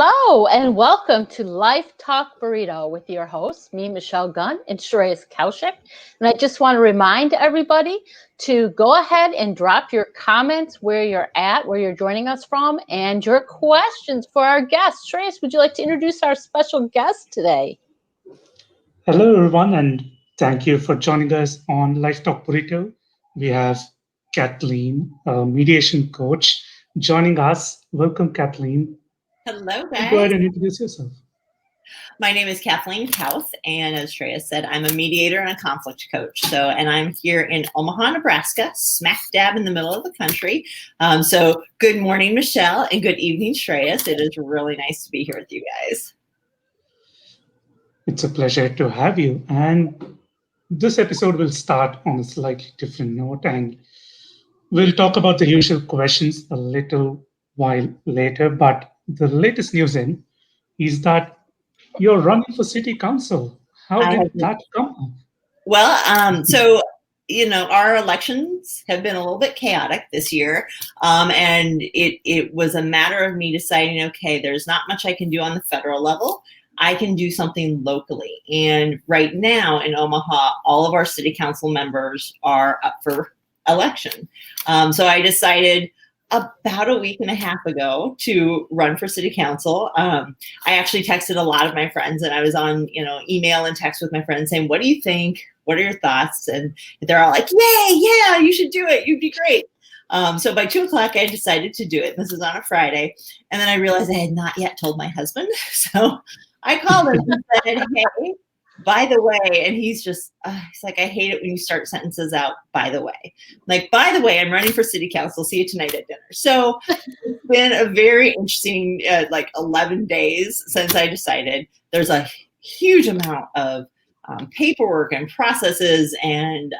Hello and welcome to Life Talk Burrito with your hosts, me, Michelle Gunn, and Shreyas and And I just want to remind everybody to go ahead and drop your comments where you're at, where you're joining us from, and your questions for our guests. Shreyas, would you like to introduce our special guest today? Hello, everyone, and thank you for joining us on Life Talk Burrito. We have Kathleen, a mediation coach, joining us. Welcome, Kathleen. Hello, Go guys. ahead and introduce yourself. My name is Kathleen Kauth, and as Shreyas said, I'm a mediator and a conflict coach. And I'm here in Omaha, Nebraska, smack dab in the middle of the country. So good morning, Michelle, and good evening, Shreyas. It is really nice to be here with you guys. It's a pleasure to have you. And this episode will start on a slightly different note, and we'll talk about the usual questions a little while later. But the latest news in is that you're running for city council. How did that come up? Well, our elections have been a little bit chaotic this year. And it was a matter of me deciding, okay, there's not much I can do on the federal level. I can do something locally. And right now in Omaha, all of our city council members are up for election. So I decided about a week and a half ago to run for city council. I actually texted a lot of my friends, and I was on, email and text with my friends saying, what do you think? What are your thoughts? And they're all like, yay, yeah, you should do it. You'd be great. So by 2:00, I decided to do it. This is on a Friday. And then I realized I had not yet told my husband. So I called him and said, hey, by the way, and he's like, I hate it when you start sentences out, by the way. Like, by the way, I'm running for city council. See you tonight at dinner. So it's been a very interesting, 11 days since I decided. There's a huge amount of paperwork and processes and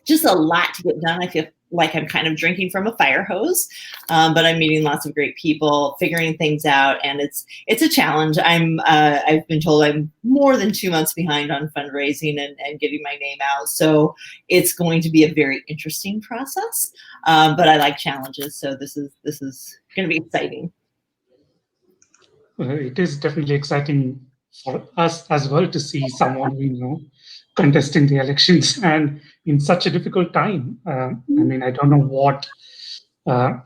just a lot to get done. I feel like I'm kind of drinking from a fire hose, but I'm meeting lots of great people, figuring things out, and it's a challenge. I've been told I'm more than 2 months behind on fundraising and getting my name out, so it's going to be a very interesting process. But I like challenges, so this is going to be exciting. It is definitely exciting for us as well to see someone we know contesting the elections and in such a difficult time. I don't know what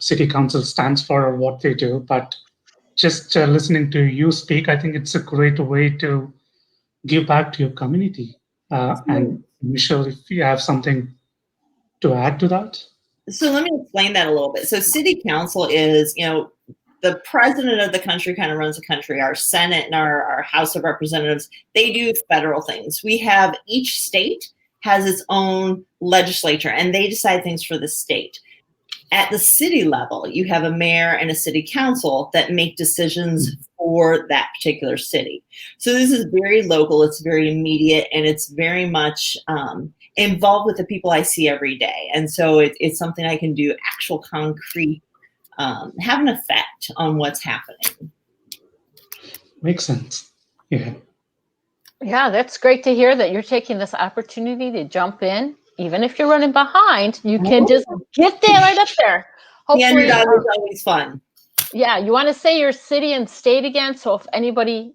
city council stands for or what they do, but just listening to you speak, I think it's a great way to give back to your community. And Michelle, if you have something to add to that. So let me explain that a little bit. So city council is, the president of the country kind of runs the country. Our Senate and our House of Representatives, they do federal things. We have, each state has its own legislature, and they decide things for the state. At the city level, you have a mayor and a city council that make decisions for that particular city. So this is very local, it's very immediate, and it's very much involved with the people I see every day. And so it's something I can do actual concrete, have an effect on what's happening. Makes sense. Yeah. Yeah, that's great to hear that you're taking this opportunity to jump in. Even if you're running behind, you can just get there right up there. Hopefully, the underdog is always fun. Yeah, you want to say your city and state again. So if anybody,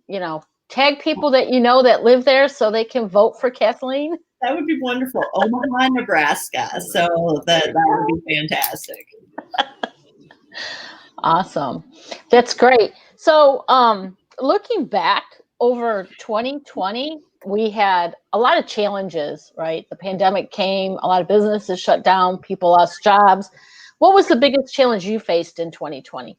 tag people that that live there so they can vote for Kathleen. That would be wonderful. Omaha, Nebraska. So that would be fantastic. Awesome. That's great. So looking back over 2020, we had a lot of challenges, right? The pandemic came, a lot of businesses shut down, people lost jobs. What was the biggest challenge you faced in 2020?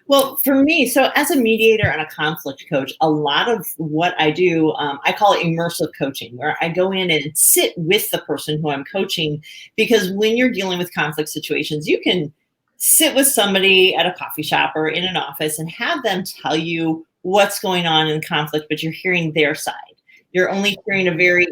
Well, for me, so as a mediator and a conflict coach, a lot of what I do, I call it immersive coaching, where I go in and sit with the person who I'm coaching, because when you're dealing with conflict situations, you can sit with somebody at a coffee shop or in an office and have them tell you what's going on in conflict, but you're hearing their side. You're only hearing a very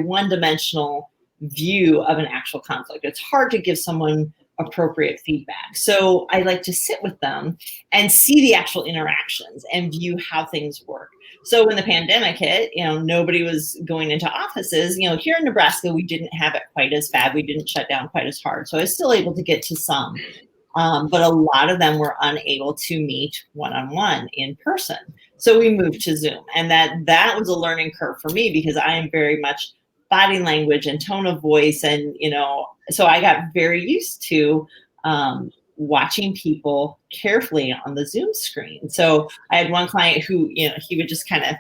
one-dimensional view of an actual conflict. It's hard to give someone appropriate feedback. So I like to sit with them and see the actual interactions and view how things work. So when the pandemic hit, nobody was going into offices. Here in Nebraska, we didn't have it quite as bad. We didn't shut down quite as hard. So I was still able to get to some but a lot of them were unable to meet one-on-one in person. So we moved to Zoom, and that was a learning curve for me because I am very much body language and tone of voice, and so I got very used to watching people carefully on the Zoom screen. So I had one client who, he would just kind of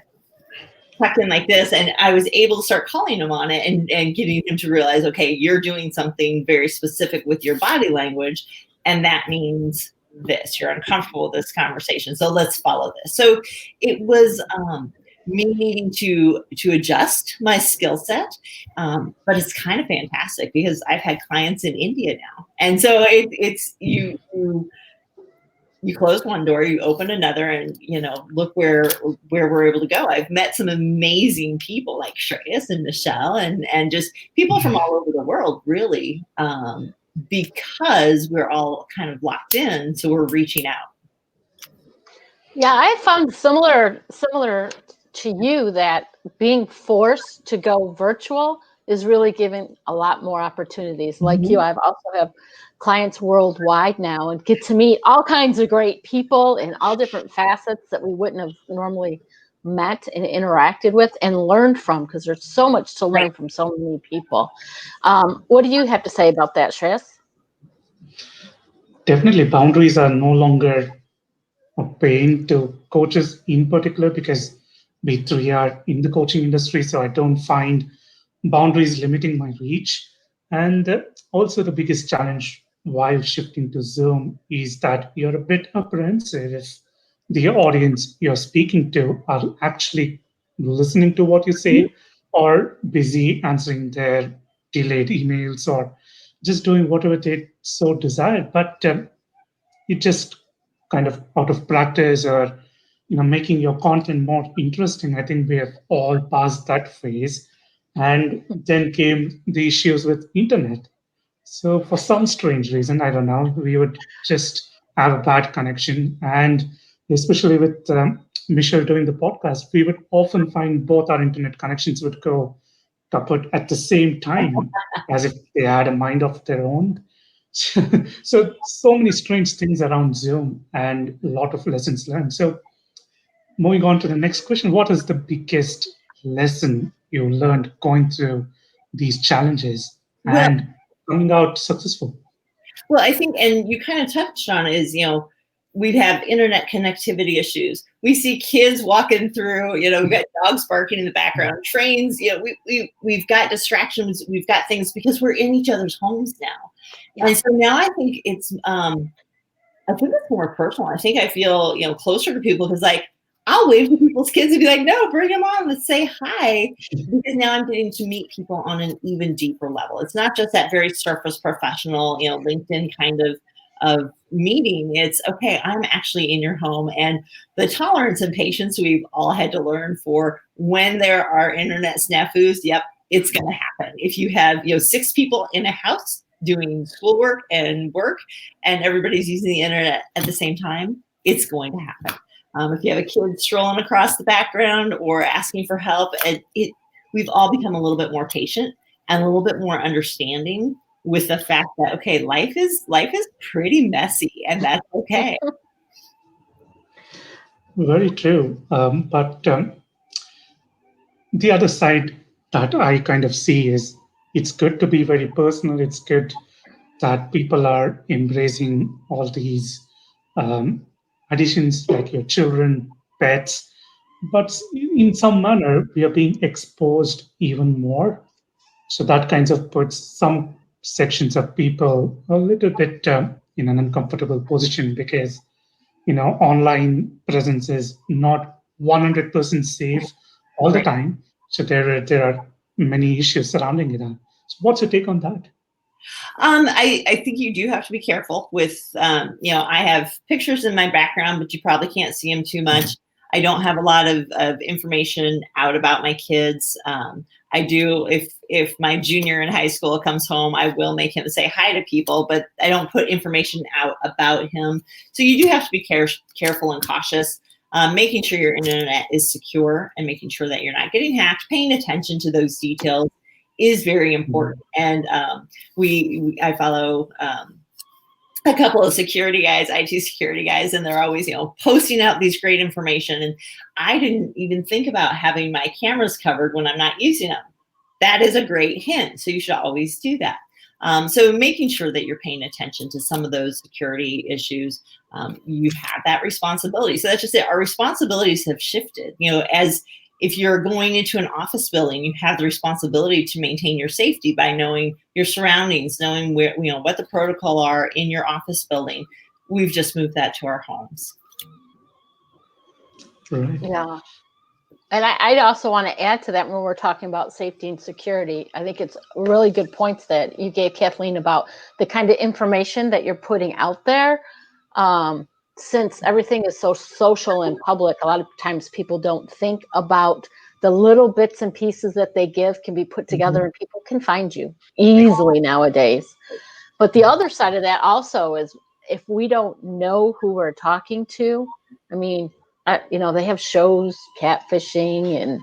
tuck in like this, and I was able to start calling him on it and getting him to realize, okay, you're doing something very specific with your body language, and that means this. You're uncomfortable with this conversation, so let's follow this. So it was me needing to adjust my skill set, but it's kind of fantastic because I've had clients in India now, and so it's you close one door, you open another, and look where we're able to go. I've met some amazing people like Shreyas and Michele, and just people from all over the world, really, because we're all kind of locked in, so we're reaching out. Yeah, I found similar to you that being forced to go virtual is really giving a lot more opportunities. Like you, I've also have clients worldwide now and get to meet all kinds of great people in all different facets that we wouldn't have normally met and interacted with and learned from, because there's so much to learn from so many people. What do you have to say about that, Shreyas? Definitely, boundaries are no longer a pain to coaches in particular, because we three are in the coaching industry, so I don't find boundaries limiting my reach. And also the biggest challenge while shifting to Zoom is that you're a bit apprehensive if the audience you're speaking to are actually listening to what you say or busy answering their delayed emails or just doing whatever they so desire. But it just kind of out of practice or making your content more interesting. I think we have all passed that phase. And then came the issues with internet. So for some strange reason, I don't know, we would just have a bad connection. And especially with Michele doing the podcast, we would often find both our internet connections would go kaput at the same time, as if they had a mind of their own. So many strange things around Zoom and a lot of lessons learned. So moving on to the next question, what is the biggest lesson you learned going through these challenges and coming out successful? Well, I think, and you kind of touched on it, is, we'd have internet connectivity issues. We see kids walking through, we've got dogs barking in the background, trains, we've got distractions, we've got things because we're in each other's homes now. Yeah. And so now I think it's more personal. I think I feel, closer to people because I'll wave to people's kids and be like, no, bring them on. Let's say hi. Because now I'm getting to meet people on an even deeper level. It's not just that very surface professional, LinkedIn kind of meeting. It's, okay, I'm actually in your home. And the tolerance and patience we've all had to learn for when there are internet snafus, yep, it's going to happen. If you have, 6 people in a house doing schoolwork and work, and everybody's using the internet at the same time, it's going to happen. If you have a kid strolling across the background or asking for help, we've all become a little bit more patient and a little bit more understanding with the fact that, okay, life is pretty messy, and that's okay. Very true. But the other side that I kind of see is it's good to be very personal. It's good that people are embracing all these additions like your children, pets, but in some manner we are being exposed even more. So that kind of puts some sections of people a little bit in an uncomfortable position because online presence is not 100% safe all the time. So there are many issues surrounding it. So what's your take on that? I think you do have to be careful with, I have pictures in my background, but you probably can't see them too much. I don't have a lot of information out about my kids. I do, if my junior in high school comes home, I will make him say hi to people, but I don't put information out about him. So you do have to be careful and cautious, making sure your internet is secure and making sure that you're not getting hacked, paying attention to those details is very important. And I follow a couple of security guys, IT security guys, and they're always, posting out these great information. And I didn't even think about having my cameras covered when I'm not using them. That is a great hint. So you should always do that. So making sure that you're paying attention to some of those security issues, you have that responsibility. So that's just it. Our responsibilities have shifted, as if you're going into an office building, you have the responsibility to maintain your safety by knowing your surroundings, knowing where, what the protocol are in your office building. We've just moved that to our homes. Right. Yeah. And I also want to add to that when we're talking about safety and security. I think it's really good points that you gave, Kathleen, about the kind of information that you're putting out there. Since everything is so social and public, a lot of times people don't think about the little bits and pieces that they give can be put together, and people can find you easily nowadays. But the other side of that also is if we don't know who we're talking to, I mean, they have shows, catfishing and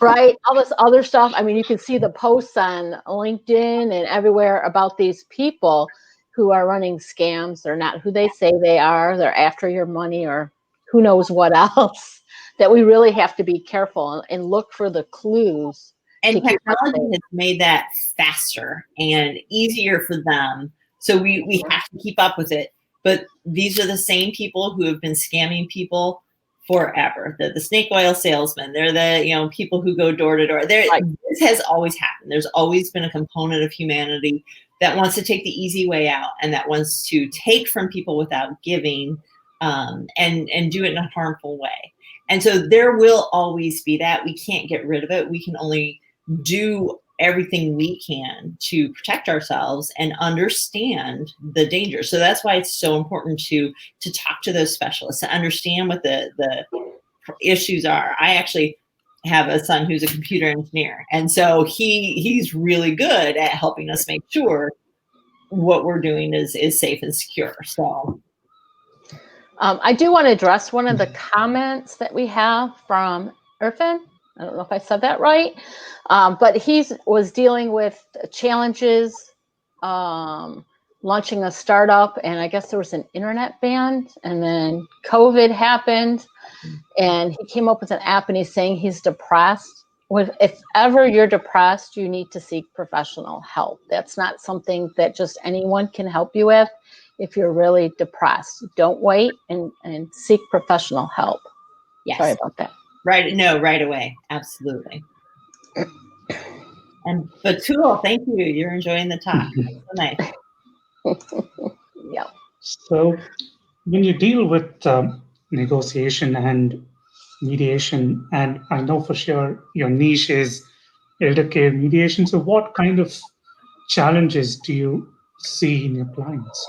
right, all this other stuff. I mean, you can see the posts on LinkedIn and everywhere about these people who are running scams. They're not who they say they are. They're after your money or who knows what else, that we really have to be careful and look for the clues. And technology has made that faster and easier for them. So we have to keep up with it. But these are the same people who have been scamming people forever. The snake oil salesmen. They're the people who go door to door. Right. This has always happened. There's always been a component of humanity that wants to take the easy way out and that wants to take from people without giving, and do it in a harmful way. And so there will always be that. We can't get rid of it. We can only do everything we can to protect ourselves and understand the danger. So that's why it's so important to talk to those specialists, to understand what the issues are. I actually have a son who's a computer engineer, and so he's really good at helping us make sure what we're doing is safe and secure. So I do want to address one of the comments that we have from Irfan. I don't know if I said that right, but he was dealing with challenges, launching a startup, and I guess there was an internet ban, and then COVID happened, and he came up with an app, and he's saying he's depressed. If ever you're depressed, you need to seek professional help. That's not something that just anyone can help you with. If you're really depressed, don't wait and seek professional help. Yes. Sorry about that. Right. No, right away. Absolutely. And Batul, thank you. You're enjoying the talk. So nice. Yeah. So when you deal with negotiation and mediation, and I know for sure your niche is eldercare mediation, so what kind of challenges do you see in your clients?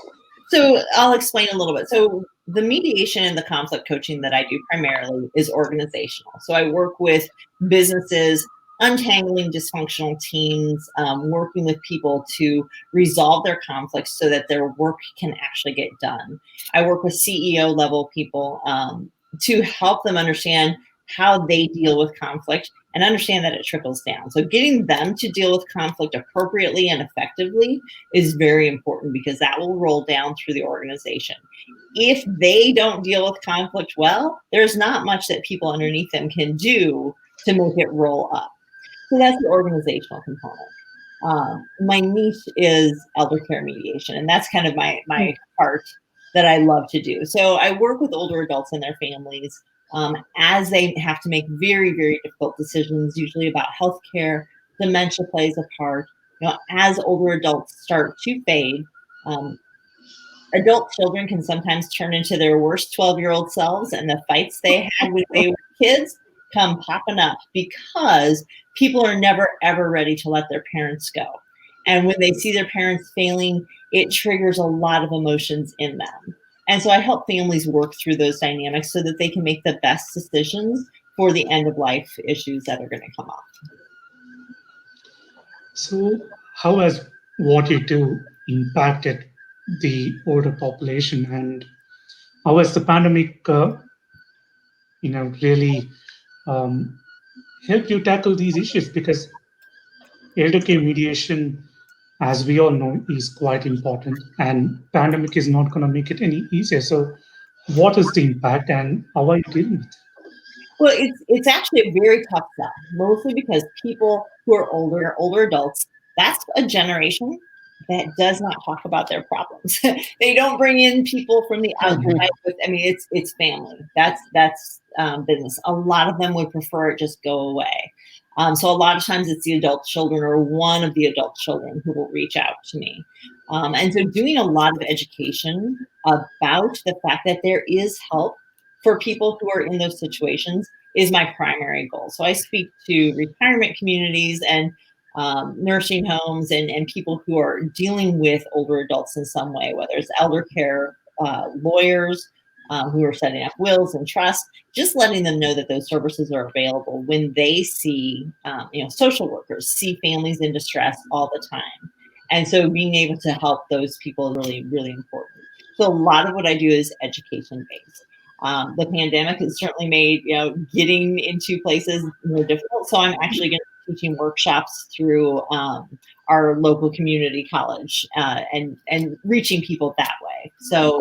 So I'll explain a little bit. So the mediation and the conflict coaching that I do primarily is organizational. So I work with businesses, untangling dysfunctional teams, working with people to resolve their conflicts so that their work can actually get done. I work with CEO level people to help them understand how they deal with conflict and understand that it trickles down. So getting them to deal with conflict appropriately and effectively is very important because that will roll down through the organization. If they don't deal with conflict well, there's not much that people underneath them can do to make it roll up. So that's the organizational component. My niche is eldercare mediation, and that's kind of my part that I love to do. So I work with older adults and their families as they have to make very, very difficult decisions, usually about healthcare. Dementia plays a part. As older adults start to fade, adult children can sometimes turn into their worst 12-year-old selves, and the fights they had when they were kids come popping up because people are never, ever ready to let their parents go. And when they see their parents failing, it triggers a lot of emotions in them. And so I help families work through those dynamics so that they can make the best decisions for the end of life issues that are going to come up. So how has what you do impacted the older population, and how has the pandemic really helped you tackle these issues? Because eldercare mediation as we all know, is quite important, and pandemic is not going to make it any easier. So, what is the impact, and how are you dealing with it? Well, it's actually a very tough sell, mostly because people who are older adults, that's a generation that does not talk about their problems. They don't bring in people from the outside. I mean, it's family. That's business. A lot of them would prefer it just go away. So a lot of times it's the adult children or one of the adult children who will reach out to me. And so doing a lot of education about the fact that there is help for people who are in those situations is my primary goal. So I speak to retirement communities and nursing homes and people who are dealing with older adults in some way, whether it's eldercare, lawyers who are setting up wills and trusts, just letting them know that those services are available when they see, social workers see families in distress all the time. And so being able to help those people is really, really important. So a lot of what I do is education based. The pandemic has certainly made getting into places more difficult. So I'm actually going to be teaching workshops through our local community college and reaching people that way. So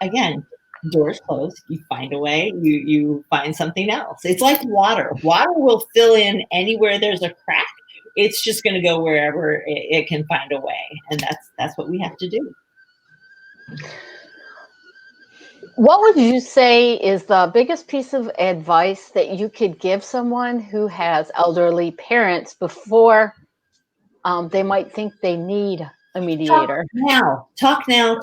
again, doors closed, you find a way, you find something else. It's like water. Water will fill in anywhere there's a crack. It's just going to go wherever it can find a way, and that's what we have to do. What would you say is the biggest piece of advice that you could give someone who has elderly parents before they might think they need a mediator? Talk now.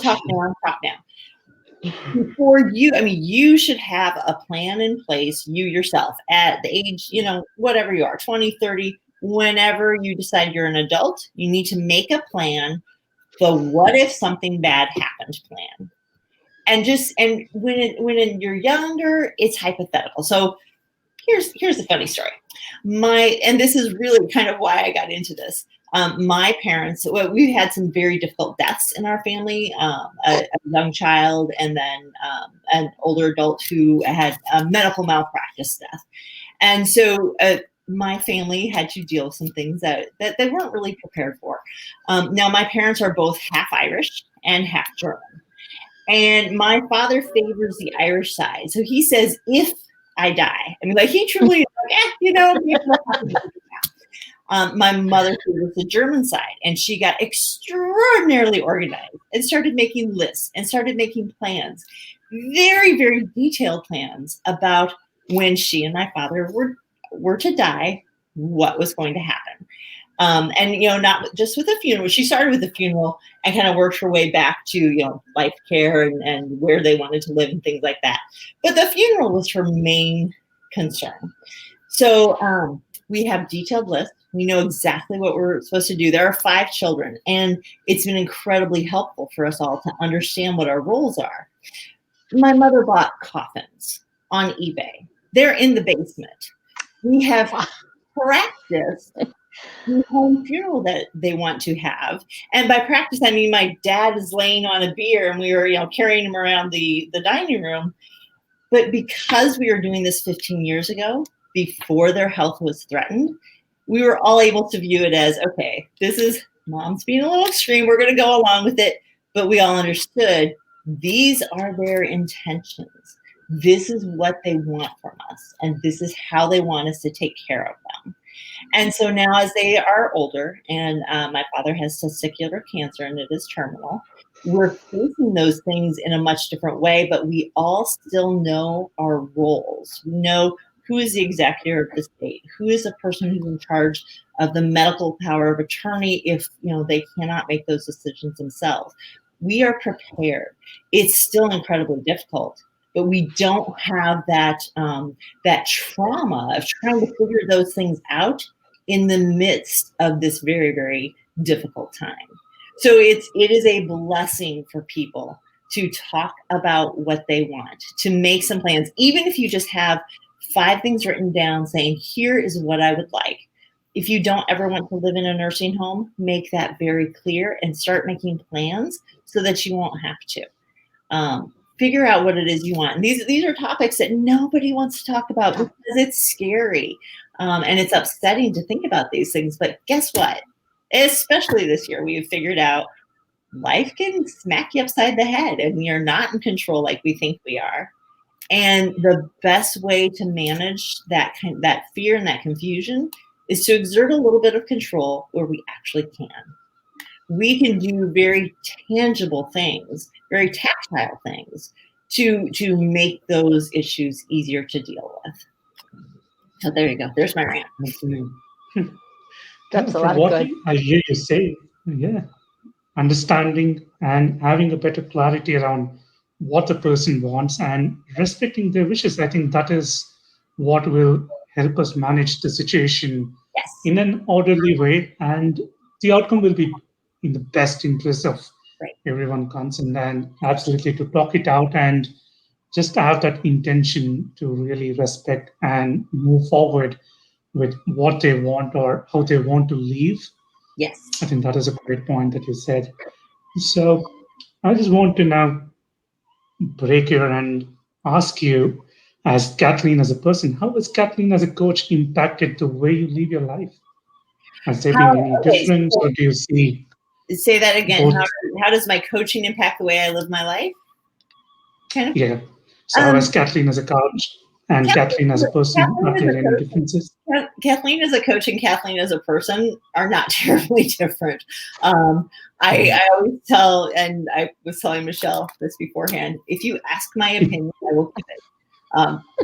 Before you should have a plan in place, you yourself, at the age, whatever you are, 20, 30, whenever you decide you're an adult, you need to make a plan, the what if something bad happened plan. And when you're younger, it's hypothetical. So here's a funny story. And this is really kind of why I got into this. My parents, we had some very difficult deaths in our family, a young child, and then an older adult who had a medical malpractice death. And so my family had to deal with some things that they weren't really prepared for. Now, my parents are both half Irish and half German. And my father favors the Irish side. So he says, if I die, he truly is my mother favors the German side, and she got extraordinarily organized and started making lists and started making plans, very, very detailed plans about when she and my father were to die, what was going to happen. And not just with a funeral. She started with a funeral and kind of worked her way back to life care and where they wanted to live and things like that. But the funeral was her main concern. So we have detailed lists. We know exactly what we're supposed to do. There are 5 children, and it's been incredibly helpful for us all to understand what our roles are. My mother bought coffins on eBay. They're in the basement. We have practiced the home funeral that they want to have. And by practice, I mean my dad is laying on a bier and we were carrying him around the dining room. But because we were doing this 15 years ago, before their health was threatened, we were all able to view it as, okay, this is mom's being a little extreme. We're going to go along with it. But we all understood these are their intentions. This is what they want from us. And this is how they want us to take care of them. And so now as they are older, and my father has testicular cancer and it is terminal, we're facing those things in a much different way, but we all still know our roles. We know who is the executor of the estate, who is the person who's in charge of the medical power of attorney if they cannot make those decisions themselves. We are prepared. It's still incredibly difficult, but we don't have that trauma of trying to figure those things out in the midst of this very, very difficult time. So it is a blessing for people to talk about what they want, to make some plans, even if you just have 5 things written down saying, here is what I would like. If you don't ever want to live in a nursing home, make that very clear and start making plans so that you won't have to. Figure out what it is you want. And these are topics that nobody wants to talk about because it's scary and it's upsetting to think about these things. But guess what? especially this year, we have figured out life can smack you upside the head and we are not in control like we think we are. And the best way to manage that fear and that confusion is to exert a little bit of control where we actually can. We can do very tangible things, very tactile things to make those issues easier to deal with. So there you go. There's my rant. That's a From lot of what good. I hear you say, understanding and having a better clarity around what the person wants and respecting their wishes. I think that is what will help us manage the situation in an orderly way, and the outcome will be in the best interest of everyone concerned. And absolutely to talk it out and just have that intention to really respect and move forward with what they want or how they want to live. Yes. I think that is a great point that you said. So I just want to now break here and ask you, as Kathleen as a person, how has Kathleen as a coach impacted the way you live your life? Has there been any difference, or do you see? Say that again. Both? How does my coaching impact the way I live my life? Kind of. Yeah. So how has Kathleen as a coach and Kathleen as a person, are there any differences? Kathleen as a coach and Kathleen as a person are not terribly different. I always tell, and I was telling Michelle this beforehand, if you ask my opinion, I will give it.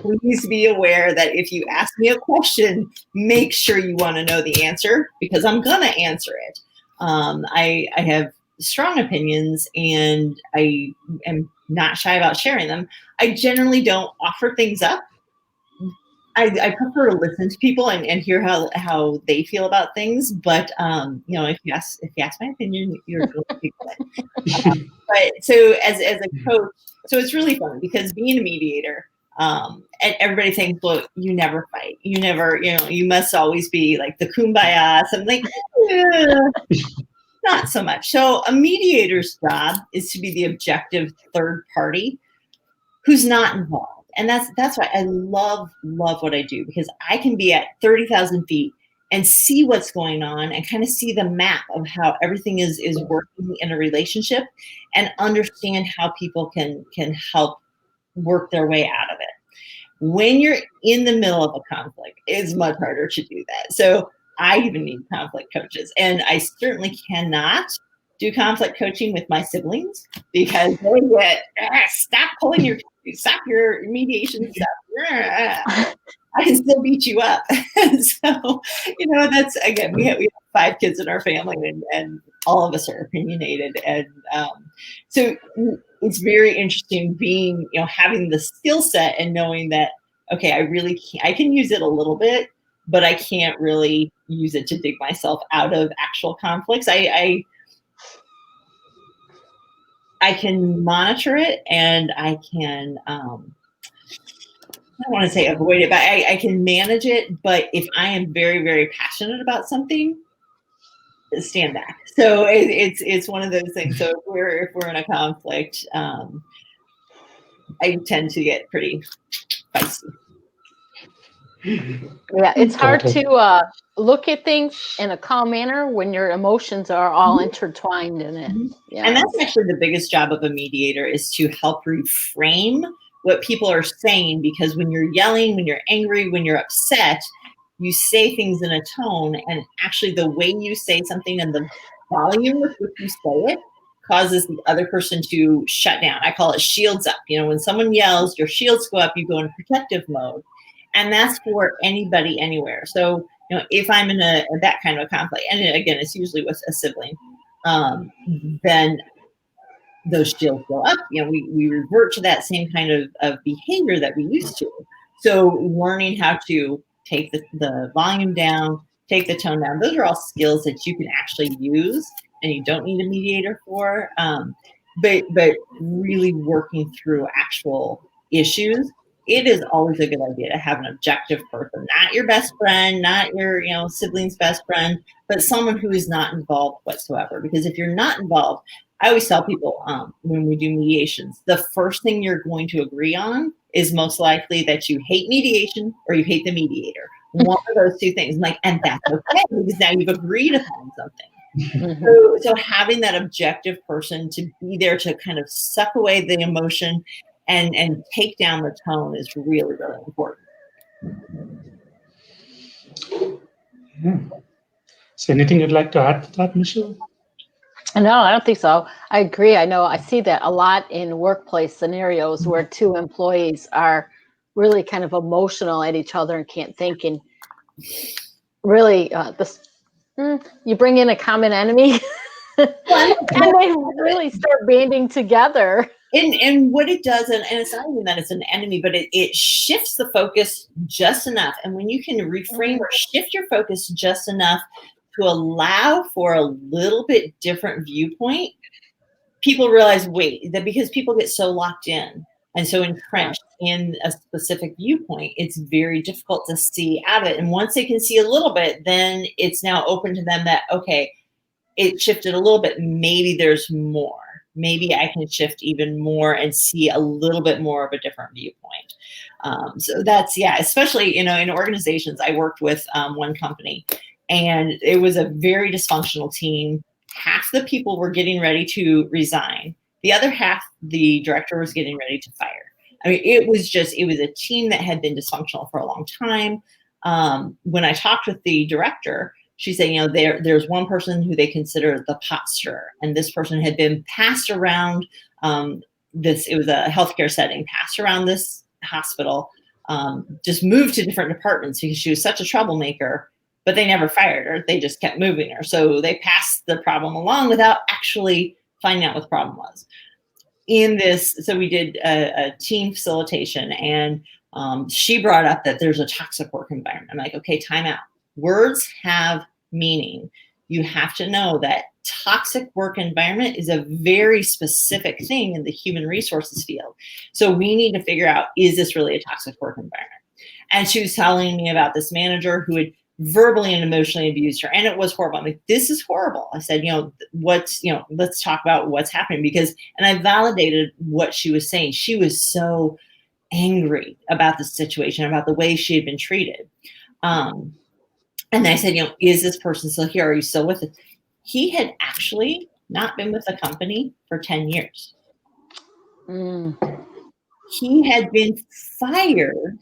Please be aware that if you ask me a question, make sure you want to know the answer, because I'm going to answer it. I have strong opinions and I am not shy about sharing them. I generally don't offer things up. I prefer to listen to people and hear how they feel about things. But if you ask my opinion, you're going to get it. But so as a coach, so it's really fun because being a mediator, and everybody thinks, well, you never fight. You never, you must always be like the kumbaya. So I'm like, not so much. So a mediator's job is to be the objective third party who's not involved. And that's why I love what I do, because I can be at 30,000 feet and see what's going on and kind of see the map of how everything is working in a relationship and understand how people can help work their way out of it. When you're in the middle of a conflict, it's much harder to do that. So I even need conflict coaches, and I certainly cannot do conflict coaching with my siblings because they get, stop your mediation stuff. I can still beat you up. So, that's, again, we have 5 kids in our family, and all of us are opinionated. And so it's very interesting being, having the skill set and knowing that, okay, I can use it a little bit, but I can't really use it to dig myself out of actual conflicts. I can monitor it, and I can, I don't want to say avoid it, but I can manage it. But if I am very, very passionate about something, stand back. So it's one of those things. So if we're in a conflict, I tend to get pretty feisty. Yeah, it's hard to look at things in a calm manner when your emotions are all intertwined in it. Yeah. And that's actually the biggest job of a mediator, is to help reframe what people are saying, because when you're yelling, when you're angry, when you're upset, you say things in a tone, and actually the way you say something and the volume with which you say it causes the other person to shut down. I call it shields up. When someone yells, your shields go up, you go into protective mode. And that's for anybody, anywhere. So, if I'm in that kind of a conflict, and again, it's usually with a sibling, then those shields go up. We revert to that same kind of behavior that we used to. So learning how to take the volume down, take the tone down, those are all skills that you can actually use, and you don't need a mediator for. But really working through actual issues, it is always a good idea to have an objective person, not your best friend, not your sibling's best friend, but someone who is not involved whatsoever. Because if you're not involved, I always tell people when we do mediations, the first thing you're going to agree on is most likely that you hate mediation or you hate the mediator. One of those two things. And that's okay, because now you've agreed upon something. So having that objective person to be there to kind of suck away the emotion and take down the tone is really, really important. Yeah. So anything you'd like to add to that, Michele? No, I don't think so. I agree. I know I see that a lot in workplace scenarios where two employees are really kind of emotional at each other and can't think. And really, you bring in a common enemy and they really start banding together. And what it does, and it's not even that it's an enemy, but it shifts the focus just enough. And when you can reframe or shift your focus just enough to allow for a little bit different viewpoint, people realize, wait, that because people get so locked in and so entrenched in a specific viewpoint, it's very difficult to see out of it. And once they can see a little bit, then it's now open to them that, okay, it shifted a little bit. Maybe there's more. Maybe I can shift even more and see a little bit more of a different viewpoint. So that's, especially, in organizations. I worked with one company, and it was a very dysfunctional team. Half the people were getting ready to resign. The other half, the director was getting ready to fire. I mean, it was a team that had been dysfunctional for a long time. When I talked with the director, she said, there's one person who they consider the pot stirrer, and this person had been passed around it was a healthcare setting, passed around this hospital, just moved to different departments because she was such a troublemaker, but they never fired her. They just kept moving her. So they passed the problem along without actually finding out what the problem was. So we did a team facilitation, and she brought up that there's a toxic work environment. I'm like, okay, time out. Words have meaning. You have to know that toxic work environment is a very specific thing in the human resources field. So we need to figure out, is this really a toxic work environment? And she was telling me about this manager who had verbally and emotionally abused her, and it was horrible. I'm like, this is horrible. I said, let's talk about what's happening, and I validated what she was saying. She was so angry about the situation, about the way she had been treated. And I said, is this person still here? Are you still with it? He had actually not been with the company for 10 years. He had been fired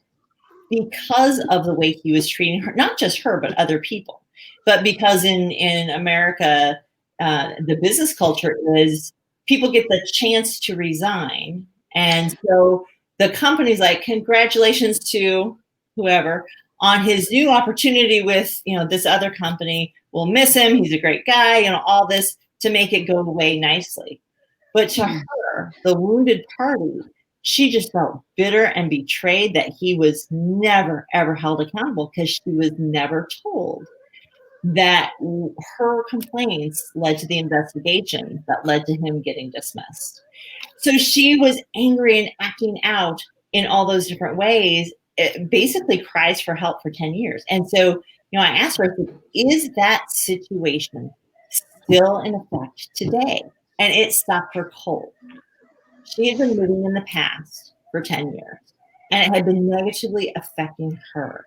because of the way he was treating her, not just her, but other people. But because in America, the business culture is people get the chance to resign. And so the company's like, congratulations to whoever on his new opportunity with, this other company. We'll miss him. He's a great guy, all this to make it go away nicely. But to her, the wounded party, she just felt bitter and betrayed that he was never, ever held accountable because she was never told that her complaints led to the investigation that led to him getting dismissed. So she was angry and acting out in all those different ways. It basically cries for help for 10 years. And so, I asked her, is that situation still in effect today? And it stopped her cold. She had been living in the past for 10 years, and it had been negatively affecting her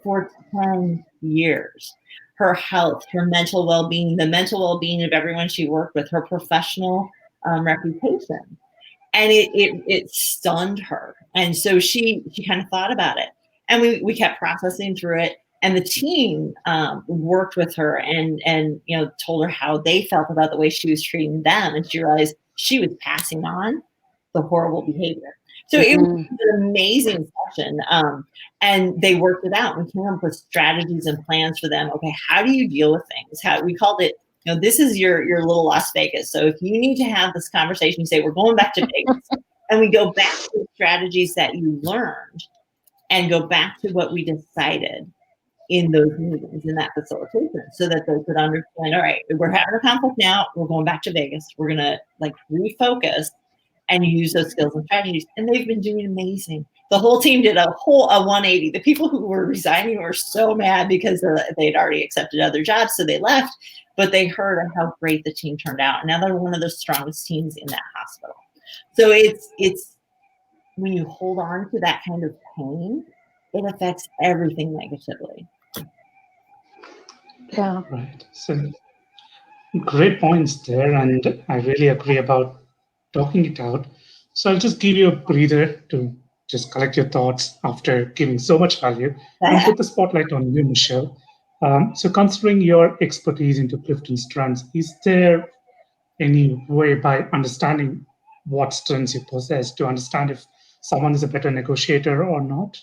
for 10 years. Her health, her mental well-being, the mental well-being of everyone she worked with, her professional reputation. And it stunned her. And so she kind of thought about it. And we kept processing through it. And the team worked with her and told her how they felt about the way she was treating them. And she realized she was passing on the horrible behavior. So it was an amazing session. And they worked it out. We came up with strategies and plans for them. Okay, how do you deal with things? How we called it, this is your little Las Vegas. So if you need to have this conversation, you say, we're going back to Vegas. And we go back to the strategies that you learned and go back to what we decided in those meetings, in that facilitation, so that they could understand, all right, we're having a conflict now. We're going back to Vegas. We're going to refocus and use those skills and strategies. And they've been doing amazing. The whole team did a 180. The people who were resigning were so mad because they'd already accepted other jobs, so they left. But they heard of how great the team turned out. And now they're one of the strongest teams in that hospital. So it's when you hold on to that kind of pain, it affects everything negatively. Yeah. Right. So Great points there, and I really agree about talking it out. So I'll just give you a breather to just collect your thoughts after giving so much value and put the spotlight on you, Michelle. So considering your expertise into Clifton strengths, is there any way by understanding what strengths you possess to understand if someone is a better negotiator or not?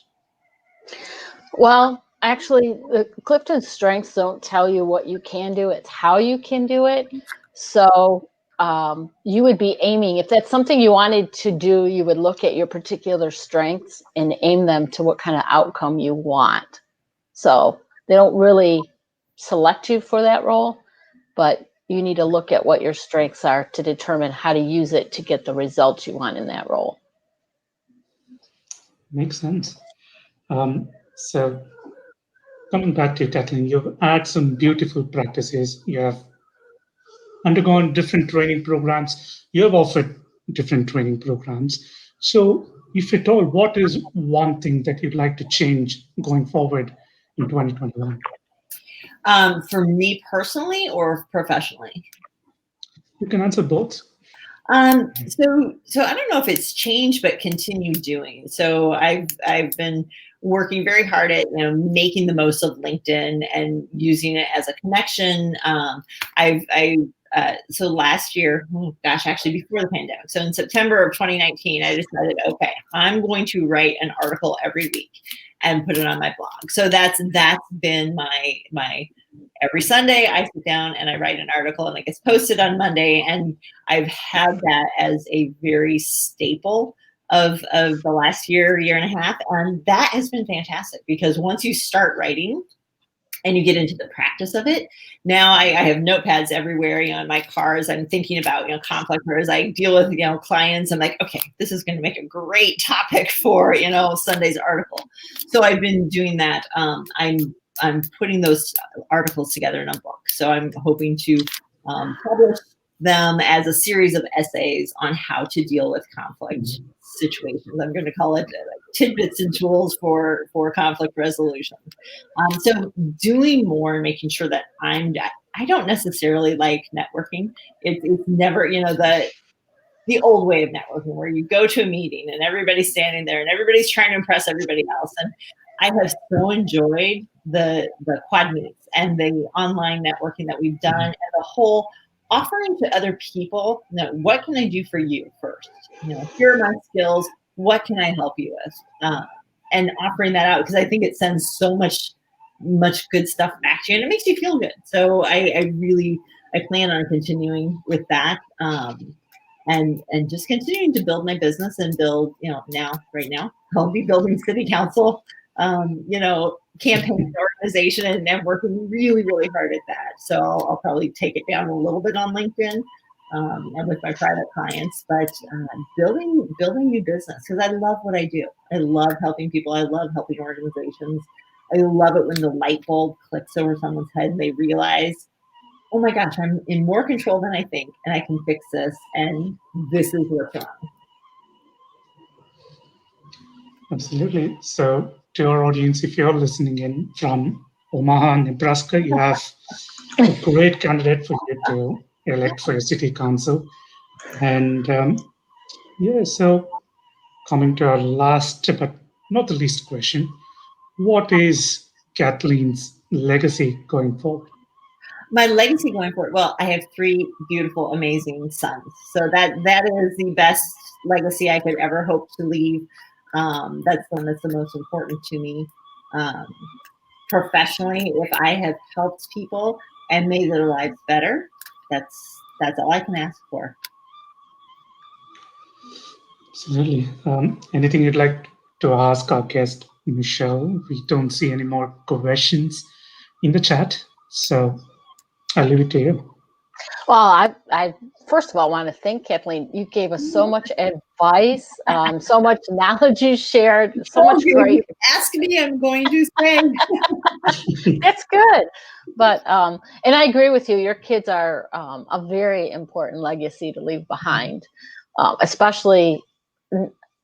Well, actually, the Clifton strengths don't tell you what you can do, it's how you can do it. So you would be aiming, if that's something you wanted to do, you would look at your particular strengths and aim them to what kind of outcome you want. So they don't really select you for that role, but you need to look at what your strengths are to determine how to use it to get the results you want in that role. Makes sense. So coming back to you, Kathleen, you've had some beautiful practices. You have undergone different training programs. You have offered different training programs. So, if at all, what is one thing that you'd like to change going forward in 2021? For me personally or professionally? You can answer both. So I don't know if it's changed, but continue doing. So I've been working very hard at making the most of LinkedIn and using it as a connection. So last year, actually before the pandemic. So in September of 2019, I decided, okay, I'm going to write an article every week and put it on my blog. So that's been my every Sunday I sit down and I write an article and it gets posted on Monday. And I've had that as a very staple of the last year and a half. And that has been fantastic because once you start writing and you get into the practice of it, now I have notepads everywhere, in my cars. I'm thinking about, conflict, or as I deal with, clients, I'm like, okay, this is going to make a great topic for, Sunday's article. So I've been doing that. I'm putting those articles together in a book. So I'm hoping to publish them as a series of essays on how to deal with conflict situations. I'm going to call it tidbits and tools for conflict resolution. So doing more and making sure that I don't necessarily like networking. It's never, the old way of networking where you go to a meeting and everybody's standing there and everybody's trying to impress everybody else. And I have so enjoyed the quad meets and the online networking that we've done and the whole offering to other people, what can I do for you first? Here are my skills. What can I help you with? And offering that out because I think it sends so much good stuff back to you and it makes you feel good. So I plan on continuing with that. And just continuing to build my business and build, right now, I'll be building city council, campaign organization and working really, really hard at that. So I'll probably take it down a little bit on LinkedIn and with my private clients, but building new business because I love what I do. I love helping people. I love helping organizations. I love it when the light bulb clicks over someone's head and they realize, oh my gosh, I'm in more control than I think, and I can fix this, and this is what's wrong. Absolutely. So, to our audience, if you're listening in from Omaha, Nebraska, you have a great candidate for you to elect for your city council. And so coming to our last, but not the least question, what is Kathleen's legacy going forward? My legacy going forward, well, I have 3 beautiful, amazing sons. So that is the best legacy I could ever hope to leave. That's the one that's the most important to me. Professionally, if I have helped people and made their lives better, that's all I can ask for. Absolutely. Anything you'd like to ask our guest, Michelle? We don't see any more questions in the chat, so I'll leave it to you. Well, I first of all want to thank Kathleen. You gave us so much advice, so much knowledge you shared, so much great. Ask me, I'm going to say. That's good. But, and I agree with you, your kids are a very important legacy to leave behind, especially,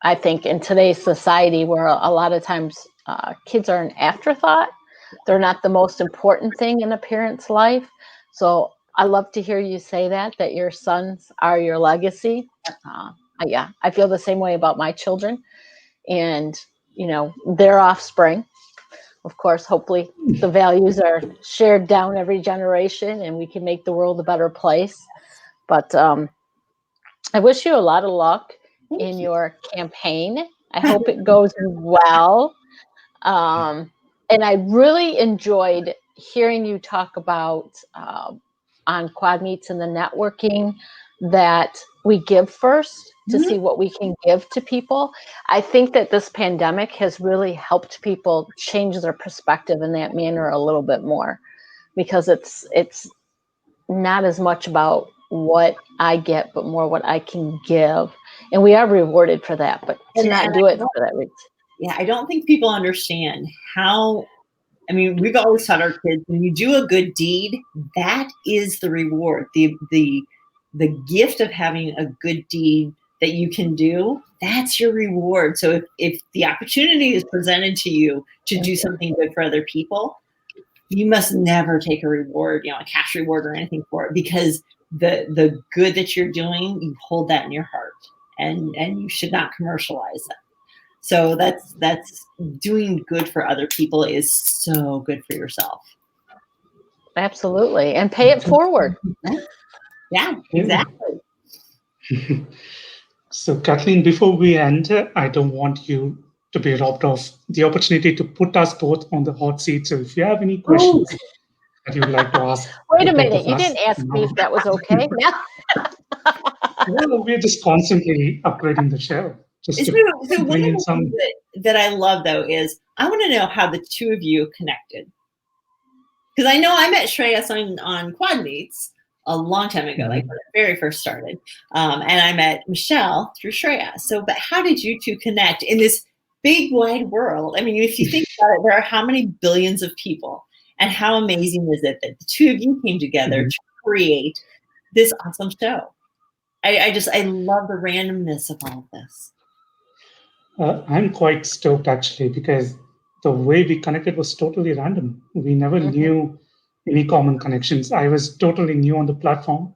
I think, in today's society where a lot of times kids are an afterthought. They're not the most important thing in a parent's life. So I love to hear you say that your sons are your legacy. Yeah, I feel the same way about my children and, their offspring. Of course, hopefully the values are shared down every generation and we can make the world a better place. But I wish you a lot of luck in your campaign. I hope it goes well. And I really enjoyed hearing you talk about on Quad Meets and the networking that we give first to see what we can give to people. I think that this pandemic has really helped people change their perspective in that manner a little bit more, because it's not as much about what I get, but more what I can give. And we are rewarded for that, but to not do it for that reason. Yeah, I don't think people understand how, we've always taught our kids, when you do a good deed, that is the reward. The gift of having a good deed that you can do, that's your reward. So if the opportunity is presented to you to do something good for other people, you must never take a reward, a cash reward or anything for it, because the good that you're doing, you hold that in your heart, and you should not commercialize that. So that's doing good for other people is so good for yourself. Absolutely. And pay it forward. Yeah, exactly. So, Kathleen, before we end, I don't want you to be robbed of the opportunity to put us both on the hot seat. So if you have any questions that you'd like to ask. Wait a minute. You didn't ask me if that was okay. Well, we're just constantly upgrading the show. Just to bring in some. That I love, though, is I want to know how the two of you connected. Because I know I met Shreyas on Quad Meets a long time ago, like when it very first started. And I met Michele through Shreyas. So, but how did you two connect in this big, wide world? If you think about it, there are how many billions of people? And how amazing is it that the two of you came together to create this awesome show? I love the randomness of all of this. I'm quite stoked, actually, because the way we connected was totally random. We never knew any common connections. I was totally new on the platform.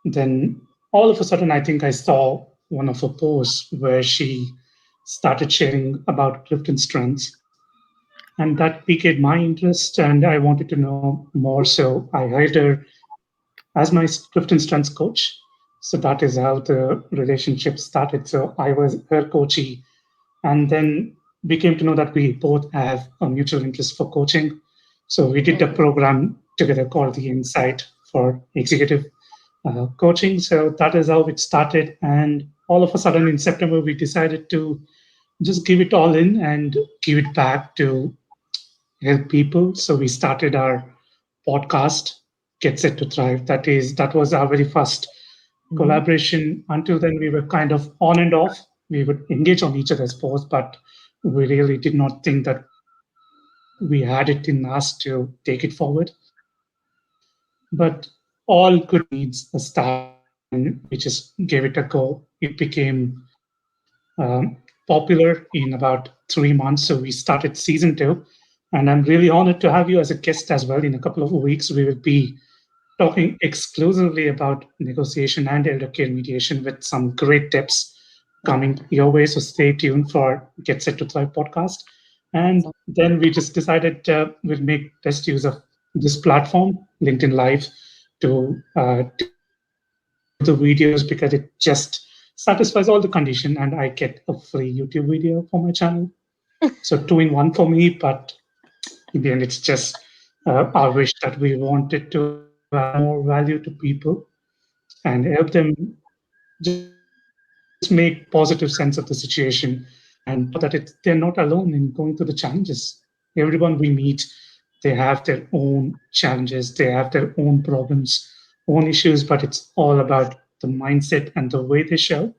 Then all of a sudden, I think I saw one of her posts where she started sharing about Clifton strengths. And that piqued my interest, and I wanted to know more. So I hired her as my Clifton strengths coach. So that is how the relationship started. So I was her coachee. And then we came to know that we both have a mutual interest for coaching. So we did a program together called the Insight for Executive Coaching. So that is how it started. And all of a sudden in September, we decided to just give it all in and give it back to help people. So we started our podcast, Get Set to Thrive. That was our very first collaboration. Until then, we were kind of on and off. We would engage on each other's posts, but we really did not think that we had it in us to take it forward. But all good needs a start, and we just gave it a go. It became popular in about 3 months. So we started season 2. And I'm really honored to have you as a guest as well. In a couple of weeks, we will be talking exclusively about negotiation and eldercare mediation with some great tips coming your way. So stay tuned for Get Set to Thrive podcast. And then we just decided we'll make best use of this platform, LinkedIn Live, to do the videos, because it just satisfies all the condition, and I get a free YouTube video for my channel. So 2-in-1 for me, but in the end, it's just our wish that we wanted to add more value to people and help them just make positive sense of the situation, and that they're not alone in going through the challenges. Everyone we meet, they have their own challenges, they have their own problems, own issues, but it's all about the mindset and the way they show.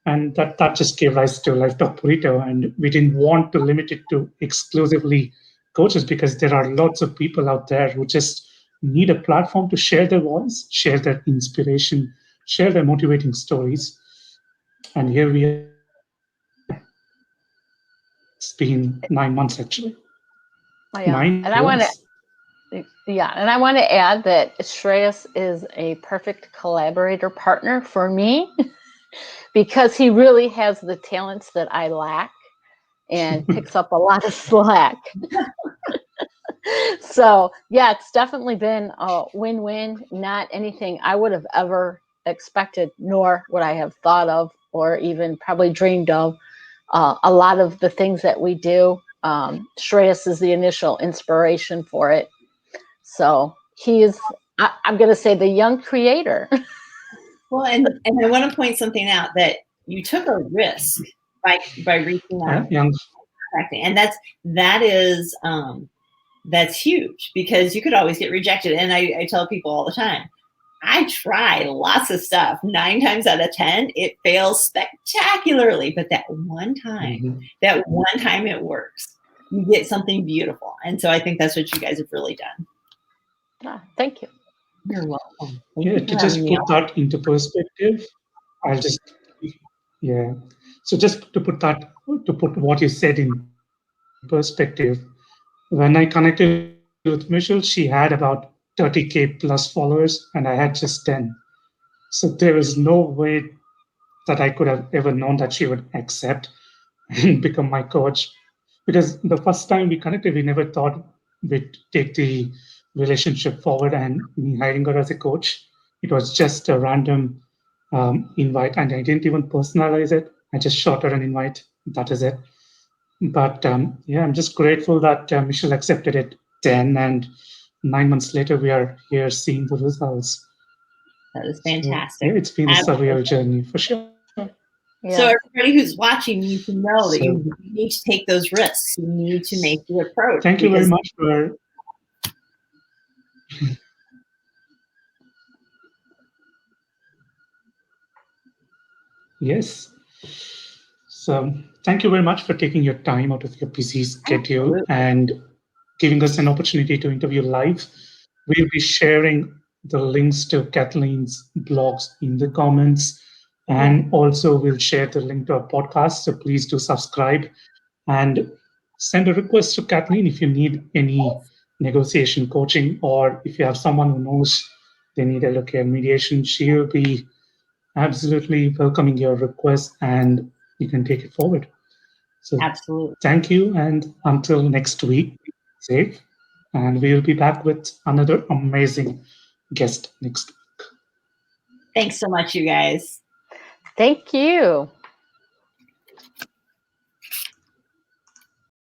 And that just gave rise to Life Talk Burrito. And we didn't want to limit it to exclusively coaches, because there are lots of people out there who just need a platform to share their voice, share their inspiration, share their motivating stories. And here we are. It's been 9 months, actually. Oh, yeah. 9 And I want to, Yeah, and I want to add that Shreyas is a perfect collaborator partner for me because he really has the talents that I lack and picks up a lot of slack. So, yeah, it's definitely been a win-win, not anything I would have ever expected, nor would I have thought of or even probably dreamed of. A lot of the things that we do, Shreyas is the initial inspiration for it. So he's, I'm going to say, the young creator. Well, and I want to point something out that you took a risk by reaching out, and that's huge because you could always get rejected. And I tell people all the time, I try lots of stuff. 9 times out of 10, it fails spectacularly. But that one time it works. You get something beautiful. And so I think that's what you guys have really done. Thank you. You're welcome. To just put that into perspective, So just to put what you said in perspective, when I connected with Michele, she had about 30K plus followers, and I had just 10. So there is no way that I could have ever known that she would accept and become my coach. Because the first time we connected, we never thought we'd take the relationship forward and me hiring her as a coach. It was just a random invite, and I didn't even personalize it. I just shot her an invite. That is it. But I'm just grateful that Michele accepted it then, and 9 months later, we are here seeing the results. That is fantastic. So, it's been a surreal journey for sure. Yeah. So everybody who's watching needs to know that you need to take those risks. You need to make the approach. Thank you very much for... Yes. So thank you very much for taking your time out of your busy schedule and giving us an opportunity to interview live. We'll be sharing the links to Kathleen's blogs in the comments, and also we'll share the link to our podcast. So please do subscribe and send a request to Kathleen if you need any negotiation coaching, or if you have someone who knows they need Eldercare mediation, she will be absolutely welcoming your request and you can take it forward. So absolutely. Thank you. And until next week, safe. And we will be back with another amazing guest next week. Thanks so much, you guys. Thank you.